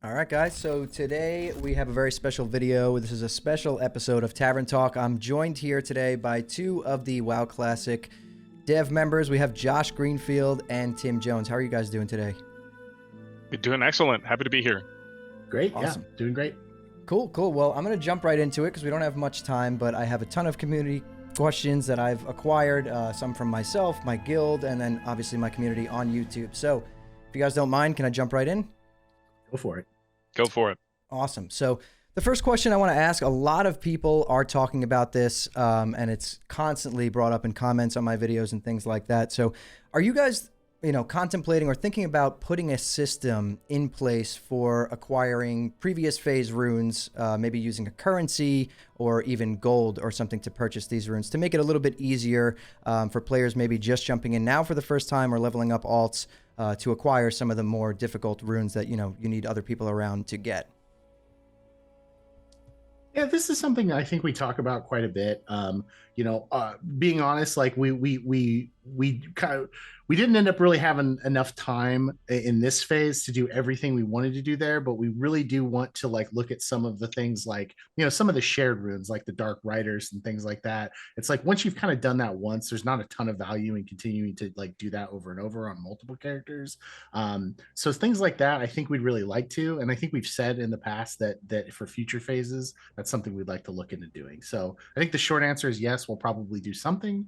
All right, guys. So today we have a very special video. This is a special episode of Tavern Talk. I'm joined here today by two of the WoW Classic dev members. We have Josh Greenfield and Tim Jones. How are you guys doing today? You're doing excellent. Happy to be here. Great. Awesome. Yeah, doing great. Cool. Well, I'm going to jump right into it because we don't have much time, but I have a ton of community questions that I've acquired, some from myself, my guild, and then obviously my community on YouTube. So if you guys don't mind, can I jump right in? Go for it. Go for it. Awesome. So the first question I want to ask, a lot of people are talking about this, and it's constantly brought up in comments on my videos and things like that. So are you guys, contemplating or thinking about putting a system in place for acquiring previous phase runes, maybe using a currency or even gold or something to purchase these runes to make it a little bit easier for players maybe just jumping in now for the first time or leveling up alts to acquire some of the more difficult runes that, you need other people around to get? Yeah, this is something I think we talk about quite a bit. Being honest, like we didn't end up really having enough time in this phase to do everything we wanted to do there, but we really do want to look at some of the things some of the shared runes like the Dark Riders and things like that. It's like once you've kind of done that once, there's not a ton of value in continuing to do that over and over on multiple characters. So things like that, I think we'd really like to, and I think we've said in the past that for future phases, that's something we'd like to look into doing. So I think the short answer is yes, we'll probably do something.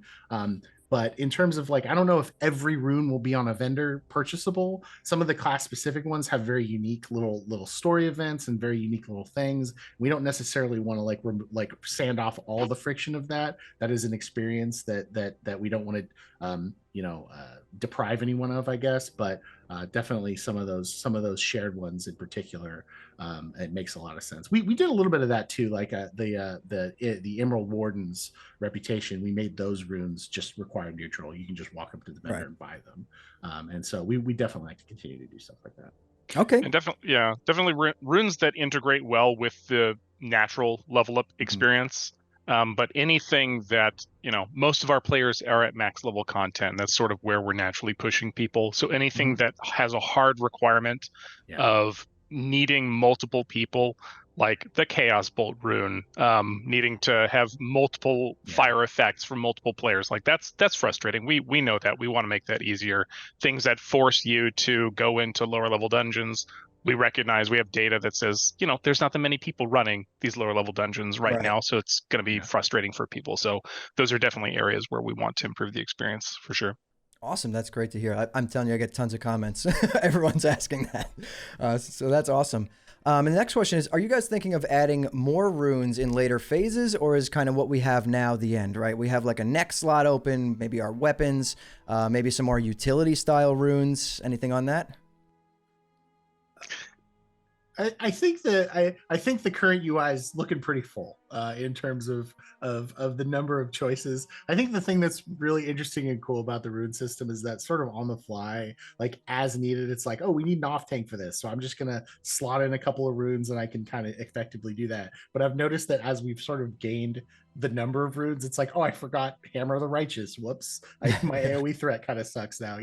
But in terms of I don't know if every rune will be on a vendor purchasable. Some of the class specific ones have very unique little story events and very unique little things. We don't necessarily want to sand off all the friction of that. That is an experience that we don't want to deprive anyone of, I guess. But definitely some of those shared ones in particular, it makes a lot of sense. We did a little bit of that too, the Emerald Warden's reputation. We made those runes just require neutral. You can just walk up to the vendor Right. and buy them, and so we definitely like to continue to do stuff like that. Okay. And definitely runes that integrate well with the natural level up experience. But anything that, most of our players are at max level content. That's sort of where we're naturally pushing people. So anything that has a hard requirement of needing multiple people, like the Chaos Bolt rune, needing to have multiple fire effects from multiple players, that's frustrating. We know that. We want to make that easier. Things that force you to go into lower level dungeons. We recognize we have data that says, there's not that many people running these lower level dungeons right now, so it's going to be frustrating for people. So those are definitely areas where we want to improve the experience for sure. Awesome. That's great to hear. I'm telling you, I get tons of comments. Everyone's asking that. So that's awesome. And the next question is, are you guys thinking of adding more runes in later phases, or is kind of what we have now the end, right? We have like a next slot open, maybe our weapons, maybe some more utility style runes. Anything on that? I think the current UI is looking pretty full in terms of the number of choices. I think the thing that's really interesting and cool about the rune system is that sort of on the fly, as needed, it's like, oh, we need an off tank for this, so I'm just gonna slot in a couple of runes and I can kind of effectively do that. But I've noticed that as we've sort of gained the number of runes, it's like, oh, I forgot Hammer of the Righteous. Whoops, my AoE threat kind of sucks now.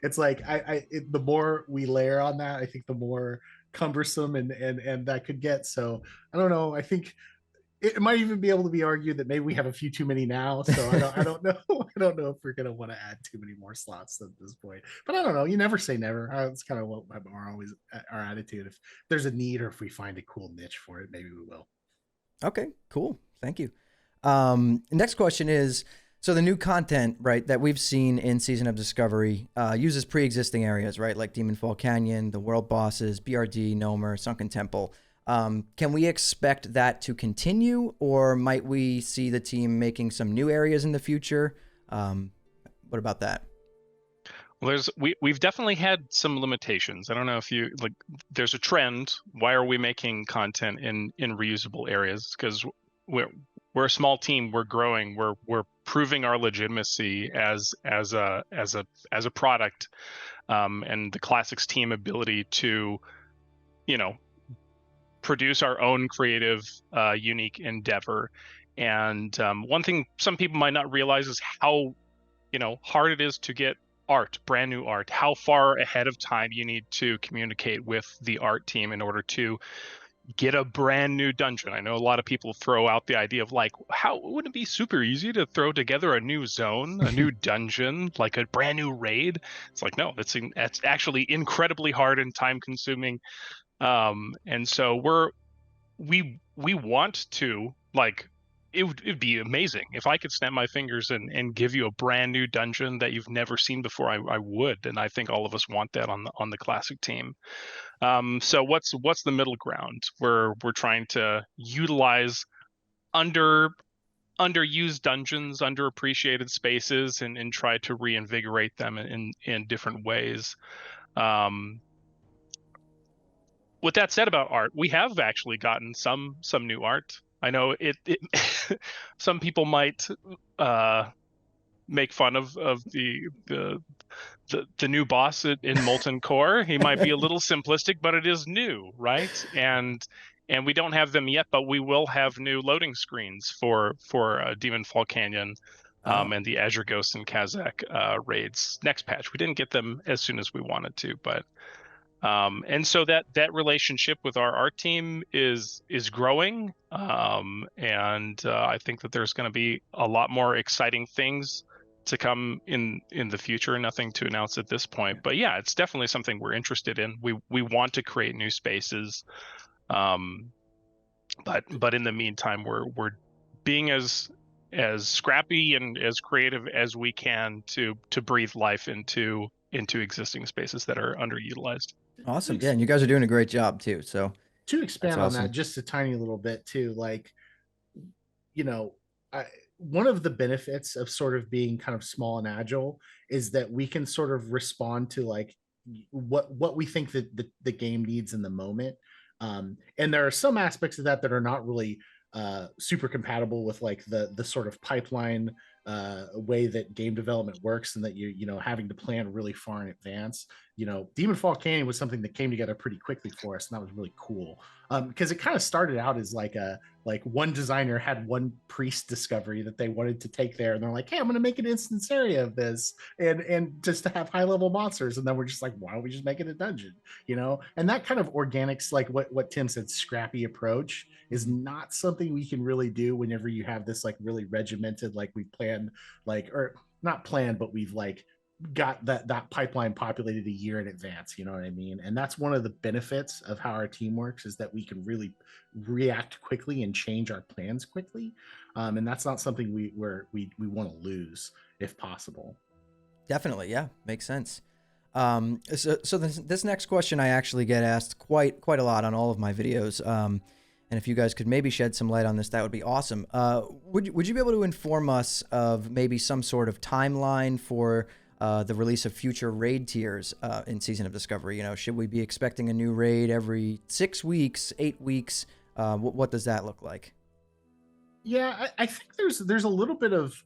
It's like the more we layer on that, I think the more cumbersome and that could get. So I don't know. I think it might even be able to be argued that maybe we have a few too many now. So I don't know. I don't know if we're gonna want to add too many more slots at this point. But I don't know. You never say never. That's kind of what always our attitude. If there's a need or if we find a cool niche for it, maybe we will. Okay, cool. Thank you. Next question is, so the new content, right, that we've seen in Season of Discovery uses pre-existing areas, right, like Demonfall Canyon, the world bosses, BRD, Nomer, Sunken Temple. Can we expect that to continue, or might we see the team making some new areas in the future? What about that? Well, we've definitely had some limitations. I don't know if there's a trend. Why are we making content in reusable areas? Because we're a small team. We're growing. We're proving our legitimacy as a product, and the Classics team ability to, produce our own creative, unique endeavor. And one thing some people might not realize is how hard it is to get art, brand new art, how far ahead of time you need to communicate with the art team in order to get a brand new dungeon. I know a lot of people throw out the idea of like, how would it be super easy to throw together a new zone, a new dungeon, like a brand new raid? It's like, no, that's actually incredibly hard and time consuming. And so we want to, like, it'd be amazing if I could snap my fingers and give you a brand new dungeon that you've never seen before. I would, and I think all of us want that on the classic team. So what's the middle ground? We're trying to utilize underused dungeons, underappreciated spaces, and try to reinvigorate them in different ways. With that said about art, we have actually gotten some new art. I know it some people might make fun of the new boss in Molten Core. He might be a little simplistic, but it is new, right? And we don't have them yet, but we will have new loading screens for Demonfall Canyon and the Azure Ghost and Kazakh raids next patch. We didn't get them as soon as we wanted to, but and so that relationship with our art team is growing, and I think that there's going to be a lot more exciting things to come in the future. Nothing to announce at this point, but yeah, it's definitely something we're interested in. We want to create new spaces, but in the meantime, we're being as scrappy and as creative as we can to breathe life into existing spaces that are underutilized. Awesome. Yeah, and you guys are doing a great job too. So To expand on awesome. that just a tiny little bit too, like, you know, one of the benefits of sort of being kind of small and agile is that we can sort of respond to like what we think that the game needs in the moment. And there are some aspects of that are not really super compatible with like the sort of pipeline way that game development works, and that you know, having to plan really far in advance. You know, Demonfall Canyon was something that came together pretty quickly for us, and that was really cool, because it kind of started out as like one designer had one priest discovery that they wanted to take there, and they're like, hey, I'm going to make an instance area of this, and just to have high level monsters. And then we're just like, why don't we just make it a dungeon, you know? And that kind of organics, like what Tim said, scrappy approach is not something we can really do whenever you have this like really regimented, like we planned, like, or not planned, but we've like got that pipeline populated a year in advance. You know what I mean? And that's one of the benefits of how our team works, is that we can really react quickly and change our plans quickly. And that's not something we want to lose if possible. Definitely, yeah, makes sense. So this next question I actually get asked quite a lot on all of my videos. And if you guys could maybe shed some light on this, that would be awesome. Would you be able to inform us of maybe some sort of timeline for the release of future raid tiers in Season of Discovery? You know, should we be expecting a new raid every 6 weeks, 8 weeks? What does that look like? Yeah, I think there's a little bit of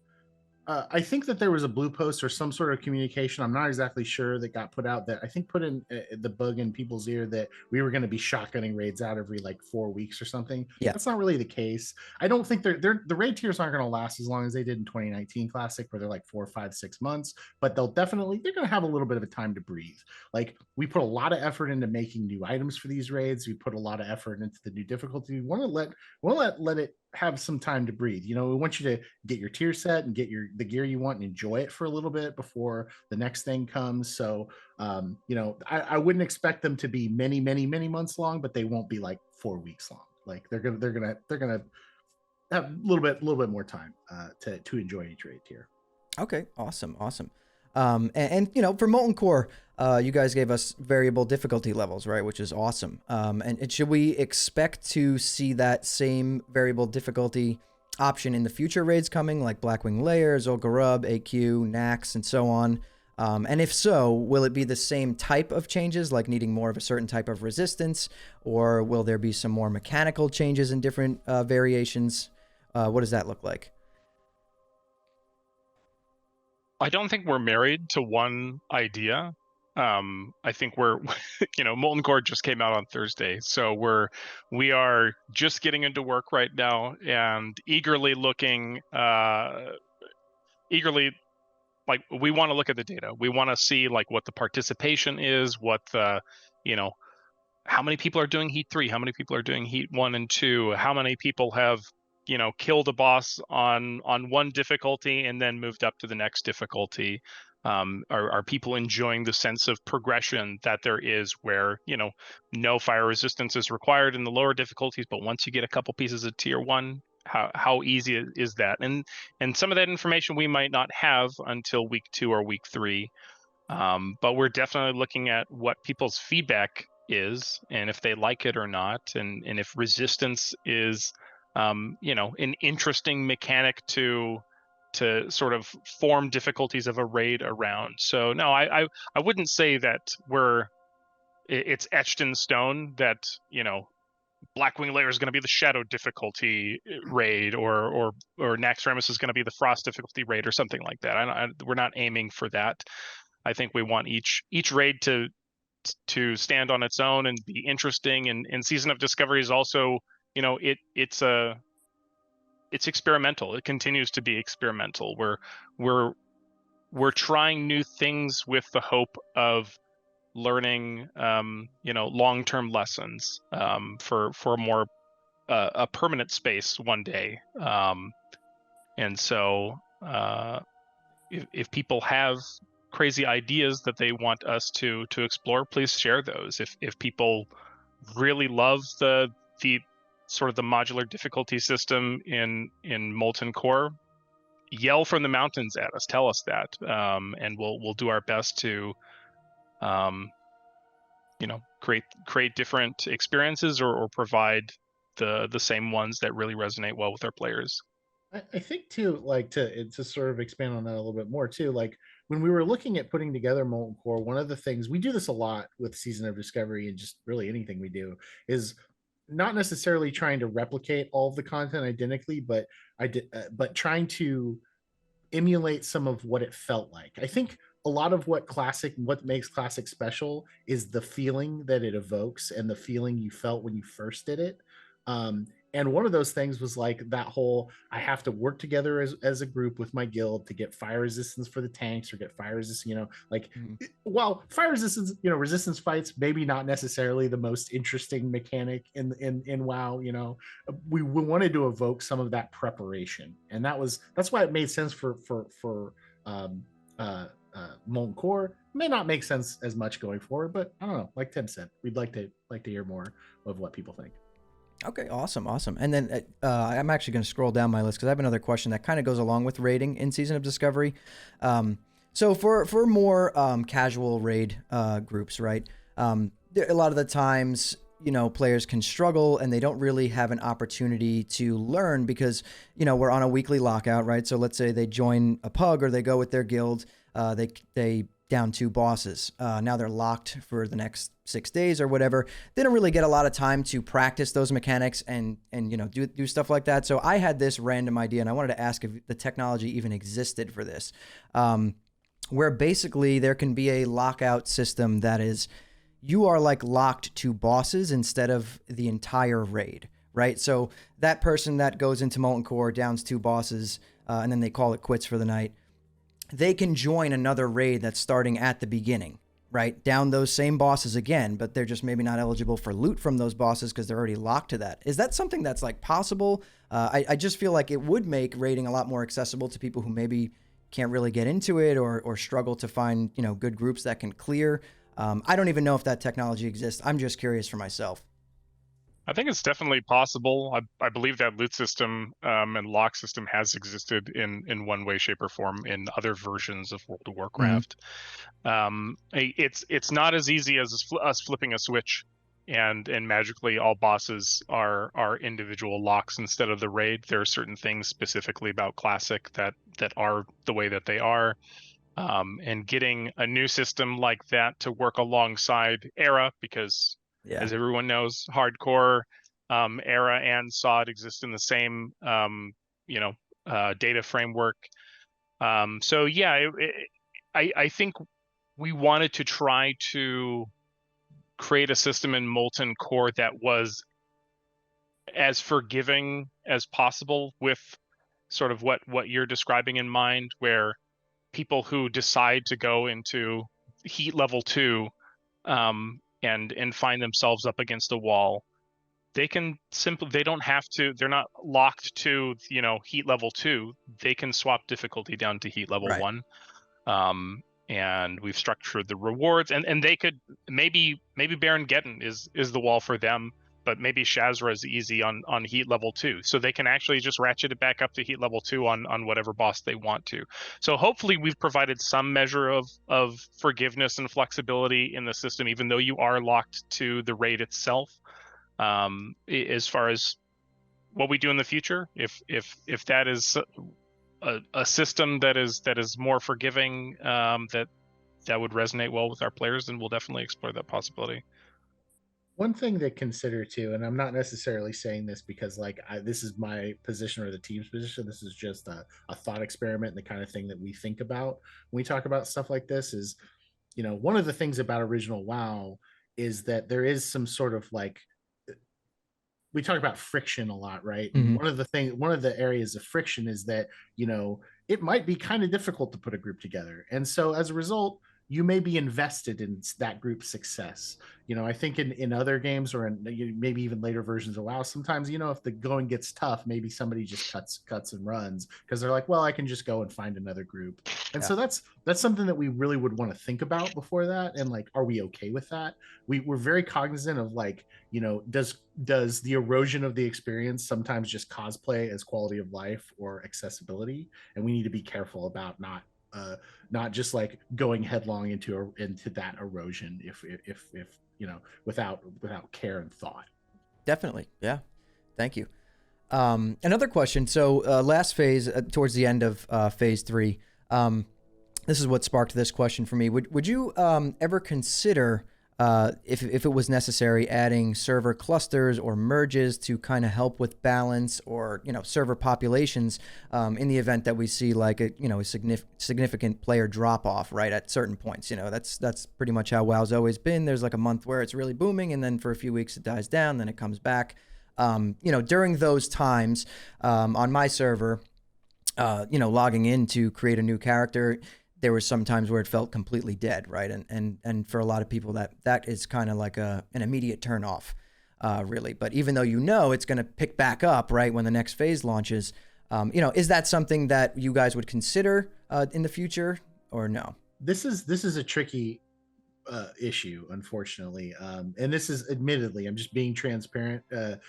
I think that there was a blue post or some sort of communication, I'm not exactly sure, that got put out, that I think put in the bug in people's ear that we were going to be shotgunning raids out every like 4 weeks or something. Yeah. That's not really the case. I don't think the raid tiers aren't going to last as long as they did in 2019 Classic, where they're like 4, 5, 6 months, but they're going to have a little bit of a time to breathe. Like, we put a lot of effort into making new items for these raids. We put a lot of effort into the new difficulty. We want to let it have some time to breathe. You know, we want you to get your tier set and get the gear you want and enjoy it for a little bit before the next thing comes. So you know, I wouldn't expect them to be many months long, but they won't be like 4 weeks long. Like, they're gonna have a little bit more time to enjoy each raid tier. Okay, awesome. And you know, for Molten Core, you guys gave us variable difficulty levels, right? Which is awesome. And should we expect to see that same variable difficulty option in the future raids coming, like Blackwing Layers, Olgarub, AQ, Nax, and so on? And if so, will it be the same type of changes, like needing more of a certain type of resistance, or will there be some more mechanical changes in different variations? What does that look like? I don't think we're married to one idea. I think we're, you know, Molten Core just came out on Thursday, so we are just getting into work right now and eagerly like we want to look at the data. We want to see like what the participation is, what the, you know, how many people are doing heat 3, how many people are doing heat 1 and 2, how many people have, you know, killed a boss on one difficulty and then moved up to the next difficulty. Are people enjoying the sense of progression that there is, where, you know, no fire resistance is required in the lower difficulties, but once you get a couple pieces of tier 1, how easy is that? And some of that information we might not have until week 2 or week 3. But we're definitely looking at what people's feedback is, and if they like it or not, and if resistance is, you know, an interesting mechanic to sort of form difficulties of a raid around. So no, I wouldn't say that it's etched in stone that, you know, Blackwing Lair is going to be the shadow difficulty raid, or Naxxramas is going to be the frost difficulty raid, or something like that. We're not aiming for that. I think we want each raid to stand on its own and be interesting. And Season of Discovery is also, you know, it's experimental. It continues to be experimental. We're trying new things with the hope of learning, you know, long-term lessons, for more a permanent space one day. And so if people have crazy ideas that they want us to explore, please share those. If people really love the sort of the modular difficulty system in Molten Core, yell from the mountains at us, tell us that, and we'll do our best to you know, create different experiences, or provide the same ones that really resonate well with our players. I think too, like to sort of expand on that a little bit more too, like when we were looking at putting together Molten Core, one of the things we do this a lot with Season of Discovery, and just really anything we do, is not necessarily trying to replicate all of the content identically, but but trying to emulate some of what it felt like. I think a lot of what makes classic special is the feeling that it evokes and the feeling you felt when you first did it. And one of those things was like that whole, I have to work together as a group with my guild to get fire resistance for the tanks, or get fire resistance, you know, like while fire resistance, you know, resistance fights maybe not necessarily the most interesting mechanic in WoW, you know, we wanted to evoke some of that preparation, and that's why it made sense for Molten Core. May not make sense as much going forward, but I don't know, like Tim said, we'd like to hear more of what people think. Okay, awesome. And then I'm actually going to scroll down my list because I have another question that kind of goes along with raiding in Season of Discovery. So for more casual raid groups, right? A lot of the times, you know, players can struggle and they don't really have an opportunity to learn because, you know, we're on a weekly lockout, right? So let's say they join a pug or they go with their guild, they down 2 bosses. Now they're locked for the next 6 days or whatever. They don't really get a lot of time to practice those mechanics and you know, do stuff like that. So I had this random idea, and I wanted to ask if the technology even existed for this, where basically there can be a lockout system that is, you are like locked to bosses instead of the entire raid, right? So that person that goes into Molten Core, downs 2 bosses, and then they call it quits for the night, they can join another raid that's starting at the beginning, right? Down those same bosses again, but they're just maybe not eligible for loot from those bosses because they're already locked to that. Is that something that's like possible? I just feel like it would make raiding a lot more accessible to people who maybe can't really get into it, or struggle to find, you know, good groups that can clear. I don't even know if that technology exists. I'm just curious for myself. I think it's definitely possible. I believe that loot system and lock system has existed in one way, shape, or form in other versions of World of Warcraft. It's not as easy as us flipping a switch and magically all bosses are individual locks instead of the raid. There are certain things specifically about Classic that are the way that they are. And getting a new system like that to work alongside Era, because as everyone knows, hardcore, Era and SOD exist in the same you know, data framework. So yeah, I think we wanted to try to create a system in Molten Core that was as forgiving as possible, with sort of what you're describing in mind, where people who decide to go into heat level 2 and find themselves up against a wall, they don't have to, they're not locked to, heat level 2. They can swap difficulty down to heat level Right. 1. And we've structured the rewards, and they could maybe Baron Geddon is the wall for them, but maybe Shazra is easy on heat level 2, so they can actually just ratchet it back up to heat level 2 on whatever boss they want to. So hopefully we've provided some measure of forgiveness and flexibility in the system, even though you are locked to the raid itself. As far as what we do in the future, if that is a system that is more forgiving, that would resonate well with our players, then we'll definitely explore that possibility. One thing to consider too, and I'm not necessarily saying this because this is my position or the team's position. This is just a thought experiment, and the kind of thing that we think about when we talk about stuff like this is, one of the things about original WoW is that there is some sort of we talk about friction a lot, right? Mhm. One of the areas of friction is that, it might be kind of difficult to put a group together. And so as a result, you may be invested in that group's success. I think in other games or in maybe even later versions of WoW, sometimes, if the going gets tough, maybe somebody just cuts and runs because they're like, well, I can just go and find another group. And Yeah. so that's something that we really would want to think about before that. And are we okay with that? We're very cognizant of does the erosion of the experience sometimes just cosplay as quality of life or accessibility? And we need to be careful about not just going headlong into that erosion if without care and thought. Definitely. Yeah. Thank you. Another question. So last phase, towards the end of phase 3, this is what sparked this question for me. Would you ever consider, if it was necessary, adding server clusters or merges to kind of help with balance or server populations in the event that we see a significant player drop off right at certain points? That's pretty much how WoW's always been. There's a month where it's really booming, and then for a few weeks it dies down, then it comes back. During those times on my server, logging in to create a new character, there were some times where it felt completely dead, right? And for a lot of people, that is kind of like an immediate turn off, really. But even though it's going to pick back up, right, when the next phase launches, is that something that you guys would consider in the future or no? This is a tricky issue, unfortunately, and this is admittedly, I'm just being transparent. It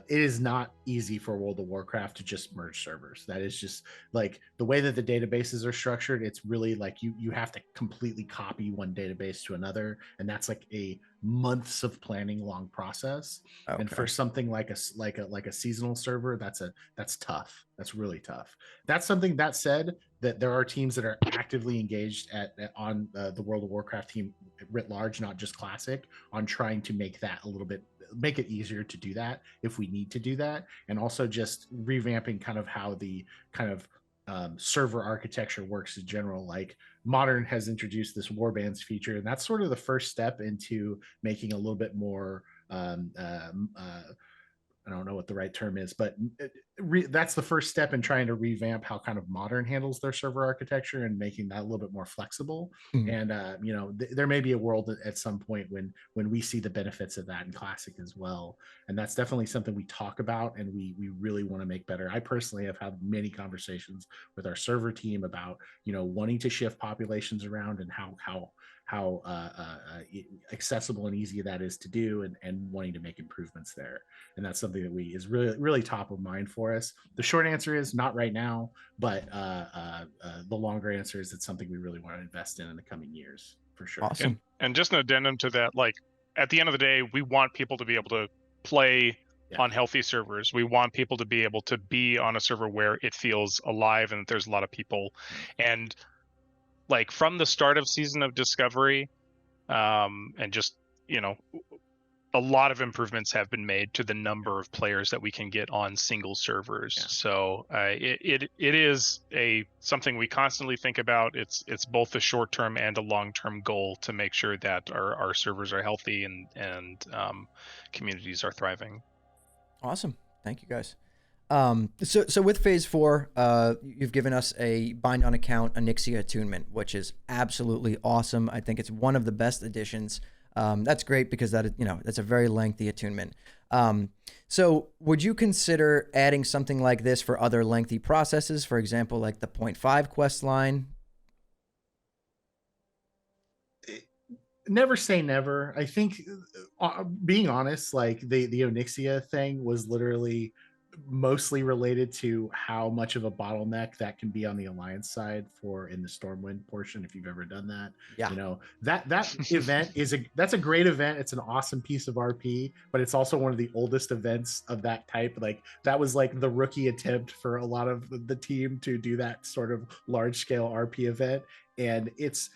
is not easy for World of Warcraft to just merge servers. That is just the way that the databases are structured. It's really you have to completely copy one database to another, and that's a months of planning long process. Okay. And for something like a seasonal server, that's tough. That's really tough. That's something. That said, that there are teams that are actively engaged on the World of Warcraft team writ large, not just Classic, on trying to make it easier to do that if we need to do that, and also just revamping kind of how the kind of server architecture works in general. Modern has introduced this warbands feature, and that's sort of the first step into making a little bit more I don't know what the right term is, but that's the first step in trying to revamp how kind of Modern handles their server architecture and making that a little bit more flexible. And there may be a world at some point when we see the benefits of that in Classic as well. And that's definitely something we talk about and we really want to make better. I personally have had many conversations with our server team about wanting to shift populations around and how accessible and easy that is to do, and wanting to make improvements there. And that's something that is really, really top of mind for us. The short answer is not right now, but the longer answer is it's something we really want to invest in the coming years for sure. Awesome. And just an addendum to that, at the end of the day, we want people to be able to play on healthy servers. We want people to be able to be on a server where it feels alive and there's a lot of people. And from the start of Season of Discovery, and just a lot of improvements have been made to the number of players that we can get on single servers. Yeah. So it is something we constantly think about. It's both a short-term and a long-term goal to make sure that our servers are healthy and communities are thriving. Awesome. Thank you guys. So with phase 4, you've given us a bind on account Onyxia attunement, which is absolutely awesome. I think it's one of the best additions. That's great because that's a very lengthy attunement. So would you consider adding something like this for other lengthy processes? For example, like the 0.5 quest line? Never say never. I think, being honest, like the Onyxia thing was literally mostly related to how much of a bottleneck that can be on the alliance side for in the Stormwind portion. If you've ever done that, Yeah. that event that's a great event. It's an awesome piece of RP, but it's also one of the oldest events of that type. Like that was like the rookie attempt for a lot of the team to do that sort of large scale RP event, and it's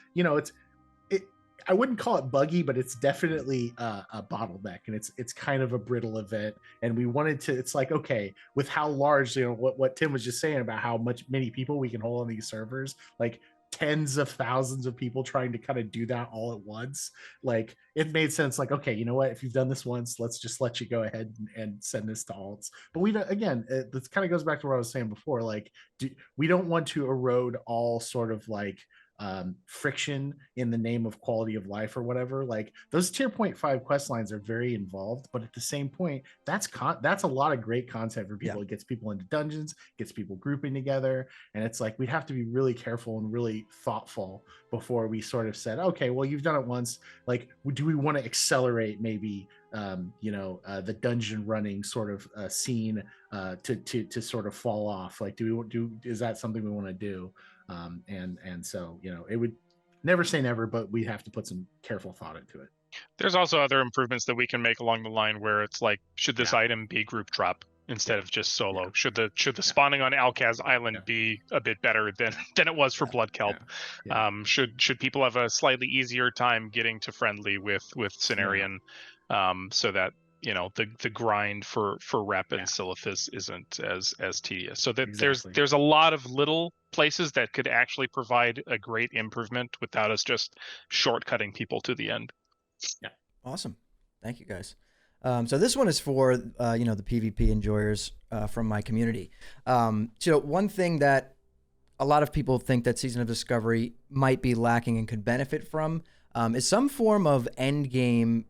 I wouldn't call it buggy, but it's definitely a bottleneck, and it's kind of a brittle event. And we wanted to. It's like, okay, with how large, what Tim was just saying about how many people we can hold on these servers, like tens of thousands of people trying to kind of do that all at once. Like it made sense. Like, okay, you know what? If you've done this once, let's just let you go ahead and send this to alts. But this kind of goes back to what I was saying before. Like, we don't want to erode all sort of like friction in the name of quality of life or whatever. Like those tier 0.5 quest lines are very involved, but at the same point, that's a lot of great content for people. Yeah. It gets people into dungeons, gets people grouping together, and it's like we'd have to be really careful and really thoughtful before we sort of said, okay, well, you've done it once. Like, do we want to accelerate maybe the dungeon running sort of scene to sort of fall off? Like, is that something we want to do? And so it would never say never, but we have to put some careful thought into it. There's also other improvements that we can make along the line where it's like, should this item be group drop instead of just solo? Should the spawning on Alkaz Island be a bit better than it was for Blood Kelp? Should people have a slightly easier time getting to friendly with Cenarion, so that the grind for rep and Silithus isn't as tedious. So that there's a lot of little places that could actually provide a great improvement without us just shortcutting people to the end. Yeah. Awesome. Thank you, guys. So this one is for the PvP enjoyers from my community. So one thing that a lot of people think that Season of Discovery might be lacking and could benefit from is some form of end game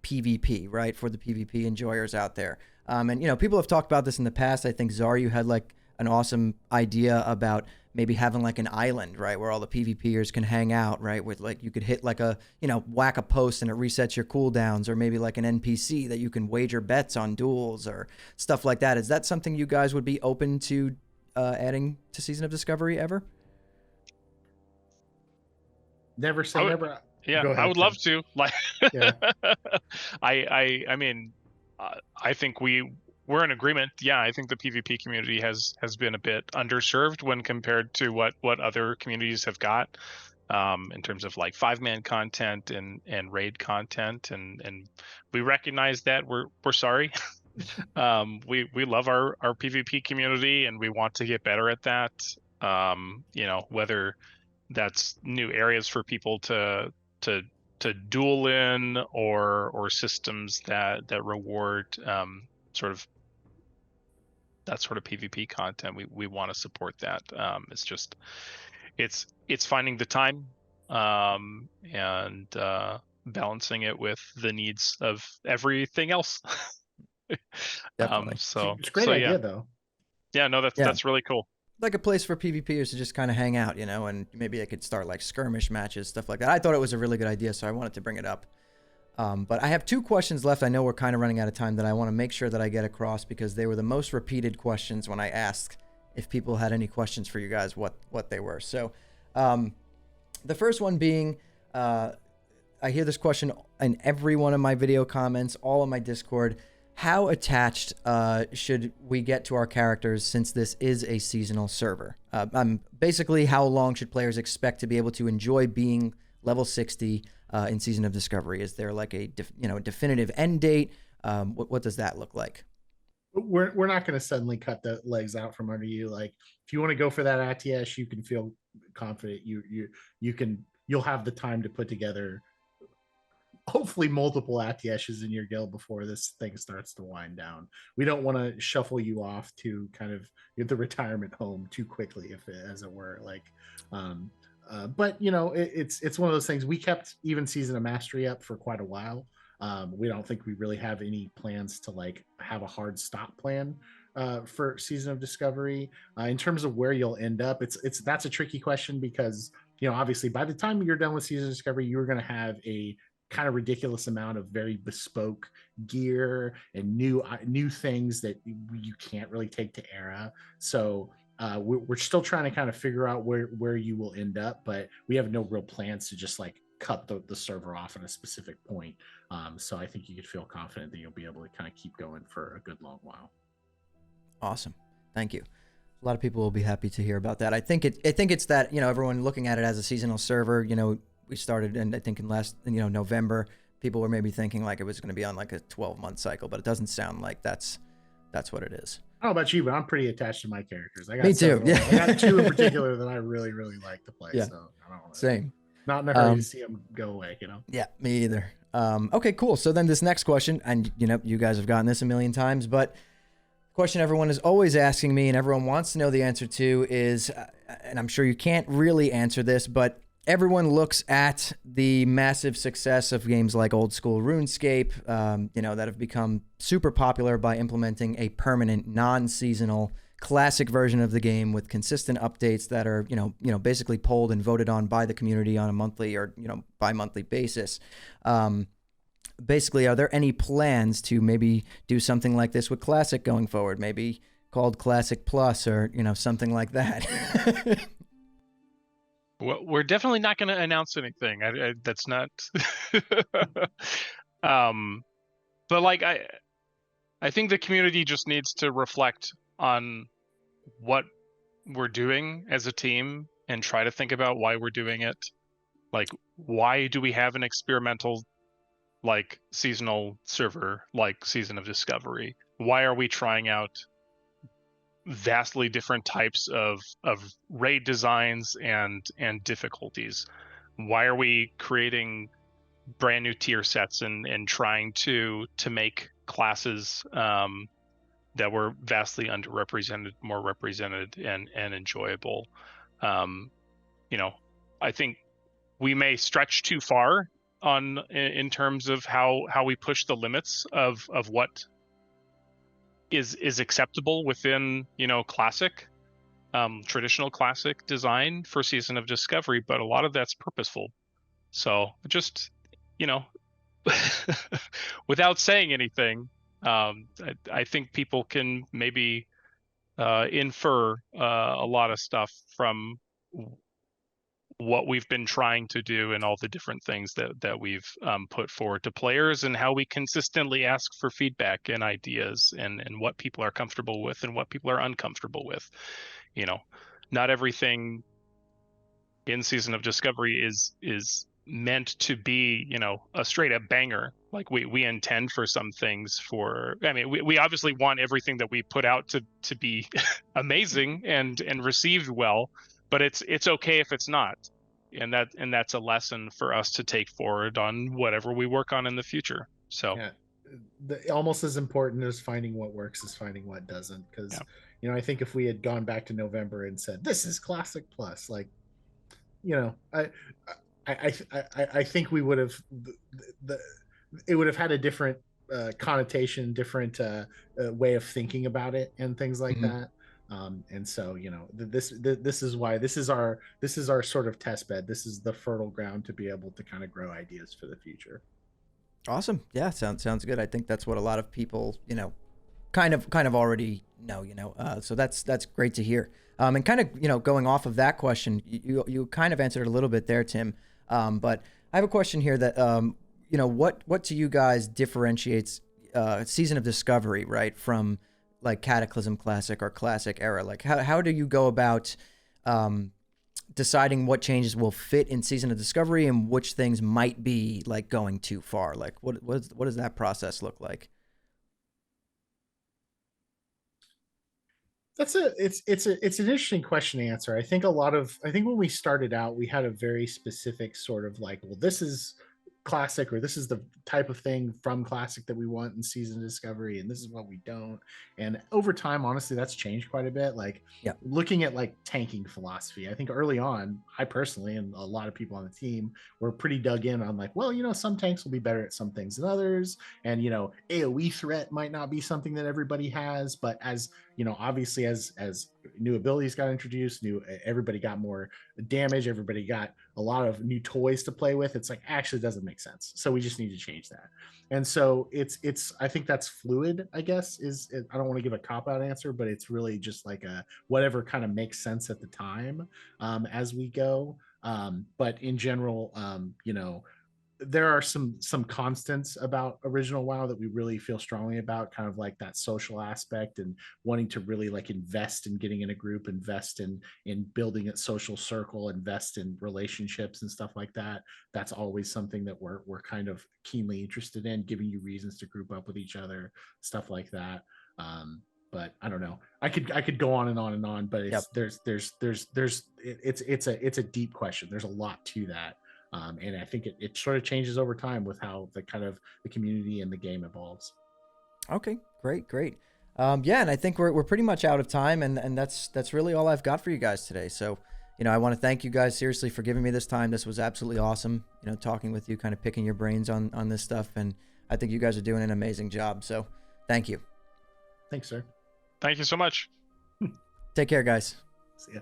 PvP, right, for the PvP enjoyers out there. And people have talked about this in the past. I think Zar, you had like an awesome idea about maybe having like an island, right, where all the PvPers can hang out, right, with like you could hit like a whack a post and it resets your cooldowns, or maybe like an NPC that you can wager bets on duels or stuff like that. Is that something you guys would be open to adding to Season of Discovery ever? Never say never. Yeah, ahead, I would Tim. love to. Like, I mean, I think we're in agreement. Yeah, I think the PvP community has been a bit underserved when compared to what other communities have got, in terms of like 5-man content and raid content, and we recognize that. We're sorry. We love our PvP community and we want to get better at that. Whether that's new areas for people to duel in, or systems that reward sort of that sort of PvP content. We want to support that. It's just it's finding the time and balancing it with the needs of everything else. Definitely. It's a great idea though. Yeah, no, that's really cool. Like a place for PvPers to just kind of hang out, and maybe I could start like skirmish matches, stuff like that. I thought it was a really good idea, so I wanted to bring it up. But I have 2 questions left. I know we're kind of running out of time that I want to make sure that I get across because they were the most repeated questions when I asked if people had any questions for you guys, what they were. So the first one being, I hear this question in every one of my video comments, all of my Discord. How attached should we get to our characters since this is a seasonal server? Basically, how long should players expect to be able to enjoy being level 60 in Season of Discovery? Is there like a definitive end date? What does that look like? We're not going to suddenly cut the legs out from under you. Like if you want to go for that ATS, you can feel confident. You'll have the time to put together hopefully multiple Atieshes in your guild before this thing starts to wind down. We don't want to shuffle you off to kind of get the retirement home too quickly, if it, as it were. Like, but you know, it's one of those things. We kept even Season of Mastery up for quite a while. We don't think we really have any plans to like have a hard stop plan for Season of Discovery. In terms of where you'll end up, that's a tricky question because, you know, obviously by the time you're done with Season of Discovery, you're going to have a kind of ridiculous amount of very bespoke gear and new things that you can't really take to Era. So we're still trying to kind of figure out where you will end up, but we have no real plans to just like cut the server off at a specific point. So I think you could feel confident that you'll be able to kind of keep going for a good long while. Awesome. Thank you. A lot of people will be happy to hear about that. I think it's that, you know, everyone looking at it as a seasonal server, you know, we started, and I think in last, you know, November, people were maybe thinking like it was going to be on like a 12-month cycle, but it doesn't sound like that's what it is. I don't know about you, but I'm pretty attached to my characters. I got Me too. Yeah. I got two in particular that I really, really like to play. Yeah. So I don't know. Same. Not in a hurry to see them go away, you know? Yeah, me either. Okay, cool. So then this next question, and you know, you guys have gotten this a million times, but the question everyone is always asking me and everyone wants to know the answer to is, and I'm sure you can't really answer this, but everyone looks at the massive success of games like old school RuneScape, you know, that have become super popular by implementing a permanent non-seasonal classic version of the game with consistent updates that are, you know, basically polled and voted on by the community on a monthly or, you know, bi-monthly basis. Basically, are there any plans to maybe do something like this with Classic going forward? Maybe called Classic Plus or, you know, something like that? Well, we're definitely not going to announce anything. That's not. But like I think the community just needs to reflect on what we're doing as a team and try to think about why we're doing it. Like, why do we have an experimental, like, seasonal server like Season of Discovery? Why are we trying out vastly different types of raid designs and difficulties? Why are we creating brand new tier sets and trying to make classes that were vastly underrepresented more represented and enjoyable? You know, I think we may stretch too far in terms of how we push the limits of what is acceptable within, you know, classic, traditional classic design for Season of Discovery, but a lot of that's purposeful. So just, you know, without saying anything, I think people can maybe infer a lot of stuff from what we've been trying to do and all the different things that we've put forward to players, and how we consistently ask for feedback and ideas and what people are comfortable with and what people are uncomfortable with. You know, not everything in Season of Discovery is meant to be, you know, a straight up banger. Like we intend for some things for, I mean, we obviously want everything that we put out to be amazing and received well, but it's okay if it's not. And that's a lesson for us to take forward on whatever we work on in the future. So yeah, almost as important as finding what works is finding what doesn't. Because you know, I think if we had gone back to November and said this is Classic Plus, like, you know, I think we would have it would have had a different connotation, different way of thinking about it, and things like that. And so, you know, this is why this is our sort of test bed. This is the fertile ground to be able to kind of grow ideas for the future. Awesome. Yeah, sounds good. I think that's what a lot of people, you know, kind of already know, you know. So that's great to hear. And kind of, you know, going off of that question, you kind of answered it a little bit there, Tim. But I have a question here that, you know, what to you guys differentiates Season of Discovery, right, from like Cataclysm Classic or Classic Era? Like how do you go about deciding what changes will fit in Season of Discovery and which things might be like going too far? Like what does that process look like? It's an interesting question to answer. I think when we started out, we had a very specific sort of like, well, this is classic, or this is the type of thing from classic that we want in season discovery, and this is what we don't. And over time, honestly, that's changed quite a bit. Like Yeah. looking at like tanking philosophy, I think early on, I personally and a lot of people on the team were pretty dug in on like, well, some tanks will be better at some things than others, and AoE threat might not be something that everybody has, but as obviously as new abilities got introduced, everybody got more damage, everybody got a lot of new toys to play with. It's like actually doesn't make sense, so we just need to change that. And so it's I think that's fluid, I guess. I don't want to give a cop-out answer, but it's really just like a whatever kind of makes sense at the time, as we go. But in general, there are some constants about original WoW that we really feel strongly about, kind of like that social aspect and wanting to really like invest in getting in a group, invest in building a social circle, invest in relationships and stuff like that. That's always something that we're kind of keenly interested in, giving you reasons to group up with each other, stuff like that. But I don't know. I could go on and on and on, but it's it's a deep question. There's a lot to that. And I think it sort of changes over time with how the community and the game evolves. Okay, great. Yeah, and I think we're pretty much out of time, and that's really all I've got for you guys today. So, I want to thank you guys seriously for giving me this time. This was absolutely awesome, talking with you, kind of picking your brains on this stuff, and I think you guys are doing an amazing job. So, thank you. Thanks, sir. Thank you so much. Take care, guys. See ya.